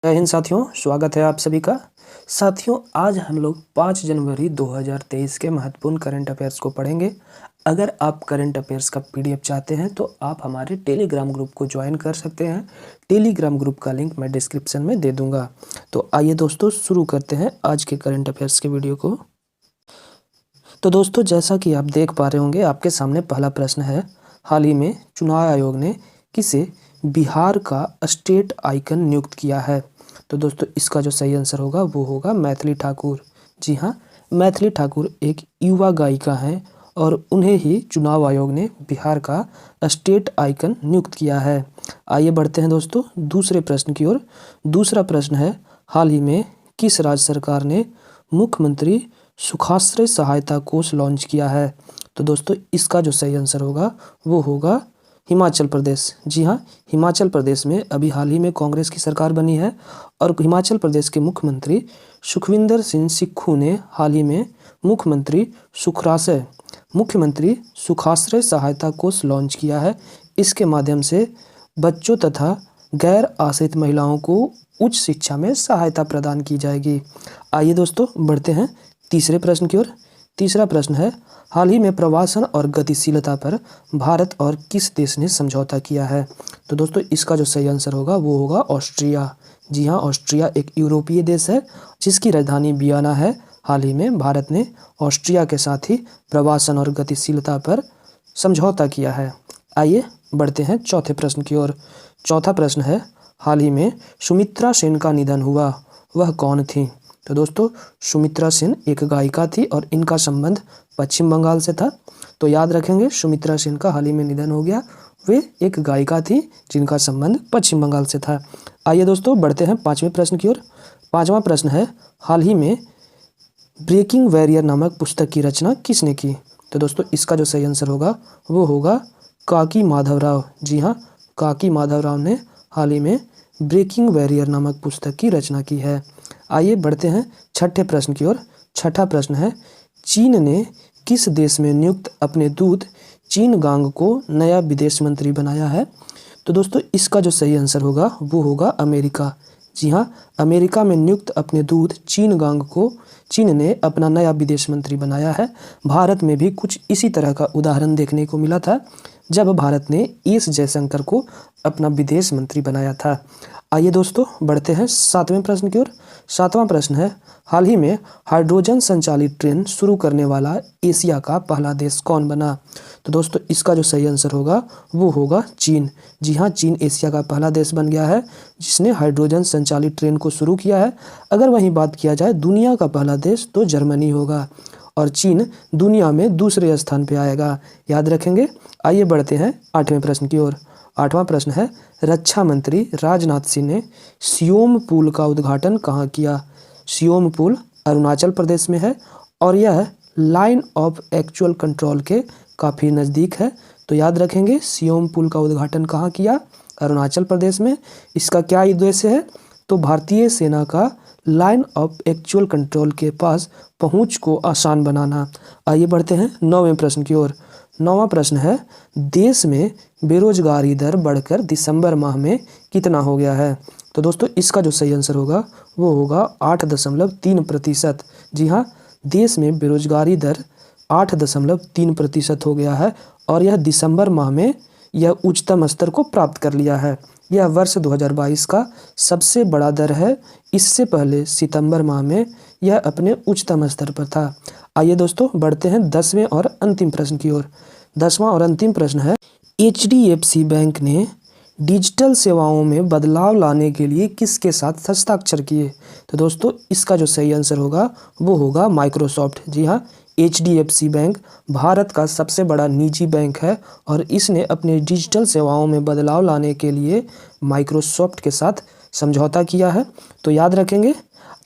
जय हिंद साथियों, स्वागत है आप सभी का। साथियों, आज हम लोग 5 जनवरी 2023 के महत्वपूर्ण करंट अफेयर्स को पढ़ेंगे। अगर आप करंट अफेयर्स का पीडीएफ चाहते हैं तो आप हमारे टेलीग्राम ग्रुप को ज्वाइन कर सकते हैं। टेलीग्राम ग्रुप का लिंक मैं डिस्क्रिप्शन में दे दूंगा। तो आइए दोस्तों, शुरू करते हैं आज के करंट अफेयर्स के वीडियो को। तो दोस्तों, जैसा कि आप देख पा रहे होंगे, आपके सामने पहला प्रश्न है। हाल ही में चुनाव आयोग ने किसे बिहार का स्टेट आइकन नियुक्त किया है? तो दोस्तों, इसका जो सही आंसर होगा वो होगा मैथिली ठाकुर। जी हाँ, मैथिली ठाकुर एक युवा गायिका हैं और उन्हें ही चुनाव आयोग ने बिहार का स्टेट आइकन नियुक्त किया है। आइए बढ़ते हैं दोस्तों दूसरे प्रश्न की ओर। दूसरा प्रश्न है, हाल ही में किस राज्य सरकार ने मुख्यमंत्री सुखाश्रय सहायता कोष लॉन्च किया है? तो दोस्तों, इसका जो सही आंसर होगा वो होगा हिमाचल प्रदेश। जी हाँ, हिमाचल प्रदेश में अभी हाल ही में कांग्रेस की सरकार बनी है और हिमाचल प्रदेश के मुख्यमंत्री सुखविंदर सिंह सुक्खू ने हाल ही में मुख्यमंत्री सुखाश्रय सहायता कोष लॉन्च किया है। इसके माध्यम से बच्चों तथा गैर आश्रित महिलाओं को उच्च शिक्षा में सहायता प्रदान की जाएगी। आइए दोस्तों बढ़ते हैं तीसरे प्रश्न की ओर। तीसरा प्रश्न है, हाल ही में प्रवासन और गतिशीलता पर भारत और किस देश ने समझौता किया है? तो दोस्तों, इसका जो सही आंसर होगा वो होगा ऑस्ट्रिया। जी हाँ, ऑस्ट्रिया एक यूरोपीय देश है जिसकी राजधानी वियना है। हाल ही में भारत ने ऑस्ट्रिया के साथ ही प्रवासन और गतिशीलता पर समझौता किया है। आइए बढ़ते हैं चौथे प्रश्न की ओर। चौथा प्रश्न है, हाल ही में सुमित्रा सेन का निधन हुआ, वह कौन थी? तो दोस्तों, सुमित्रा सेन एक गायिका थी और इनका संबंध पश्चिम बंगाल से था। तो याद रखेंगे, सुमित्रा सेन का हाल ही में निधन हो गया। वे एक गायिका थी जिनका संबंध पश्चिम बंगाल से था। आइए दोस्तों बढ़ते हैं पांचवें प्रश्न की ओर। पांचवा प्रश्न है, हाल ही में ब्रेकिंग बैरियर नामक पुस्तक की रचना किसने की? तो दोस्तों, इसका जो सही आंसर होगा वो होगा काकी माधवराव। जी हाँ, काकी माधवराव ने हाल ही में ब्रेकिंग बैरियर नामक पुस्तक की रचना की है। आइए बढ़ते हैं छठे प्रश्न की ओर। छठा प्रश्न है, चीन ने किस देश में नियुक्त अपने दूत चीन गांग को नया विदेश मंत्री बनाया है? तो दोस्तों, इसका जो सही आंसर होगा वो होगा अमेरिका। जी हाँ, अमेरिका में नियुक्त अपने दूत चीन गांग को चीन ने अपना नया विदेश मंत्री बनाया है। भारत में भी कुछ इसी तरह का उदाहरण देखने को मिला था जब भारत ने एस जयशंकर को अपना विदेश मंत्री बनाया था। आइए दोस्तों बढ़ते हैं सातवें प्रश्न की ओर। सातवां प्रश्न है, हाल ही में हाइड्रोजन संचालित ट्रेन शुरू करने वाला एशिया का पहला देश कौन बना? तो दोस्तों, इसका जो सही आंसर होगा वो होगा चीन। जी हाँ, चीन एशिया का पहला देश बन गया है जिसने हाइड्रोजन संचालित ट्रेन को शुरू किया है। अगर वहीं बात किया जाए दुनिया का पहला देश तो जर्मनी होगा और चीन दुनिया में दूसरे स्थान पर आएगा। याद रखेंगे। आइए बढ़ते हैं आठवें प्रश्न की ओर। आठवां प्रश्न है, रक्षा मंत्री राजनाथ सिंह ने सियोम पुल का उद्घाटन कहाँ किया? सियोम पुल अरुणाचल प्रदेश में है और यह लाइन ऑफ एक्चुअल कंट्रोल के काफ़ी नज़दीक है। तो याद रखेंगे, सियोम पुल का उद्घाटन कहाँ किया? अरुणाचल प्रदेश में। इसका क्या उद्देश्य है? तो भारतीय सेना का लाइन ऑफ एक्चुअल कंट्रोल के पास पहुंच को आसान बनाना। आइए बढ़ते हैं नौवें प्रश्न की ओर। नौवां प्रश्न है, देश में बेरोजगारी दर बढ़कर दिसंबर माह में कितना हो गया है? तो दोस्तों, इसका जो सही आंसर होगा वो होगा 8.3%। जी हाँ, देश में बेरोजगारी दर 8.3% हो गया है और यह दिसंबर माह में यह उच्चतम स्तर को प्राप्त कर लिया है। यह वर्ष 2022 का सबसे बड़ा दर है। इससे पहले सितंबर माह में यह अपने उच्चतम स्तर पर था। आइए दोस्तों बढ़ते हैं 10वें और अंतिम प्रश्न की ओर। 10वां और अंतिम प्रश्न है, HDFC बैंक ने डिजिटल सेवाओं में बदलाव लाने के लिए किसके साथ हस्ताक्षर किए? तो दोस्तों, इसका जो सही आंसर होगा वो होगा माइक्रोसॉफ्ट। जी हाँ, HDFC बैंक भारत का सबसे बड़ा निजी बैंक है और इसने अपने डिजिटल सेवाओं में बदलाव लाने के लिए माइक्रोसॉफ्ट के साथ समझौता किया है। तो याद रखेंगे।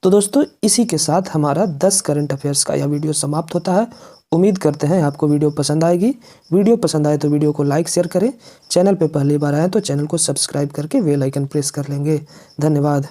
तो दोस्तों, इसी के साथ हमारा 10 करंट अफेयर्स का यह वीडियो समाप्त होता है। उम्मीद करते हैं आपको वीडियो पसंद आएगी। वीडियो पसंद आए तो वीडियो को लाइक शेयर करें। चैनल पे पहली बार आए तो चैनल को सब्सक्राइब करके बेल आइकन प्रेस कर लेंगे। धन्यवाद।